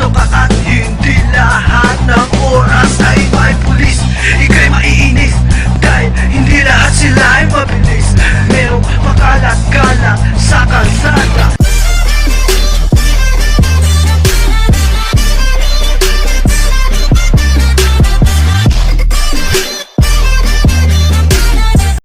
Ganito ka at hindi lahat ng oras ay may pulis. Ika'y maiinis dahil hindi lahat sila ay mabilis. Merong makalat-kalat sa kalsada.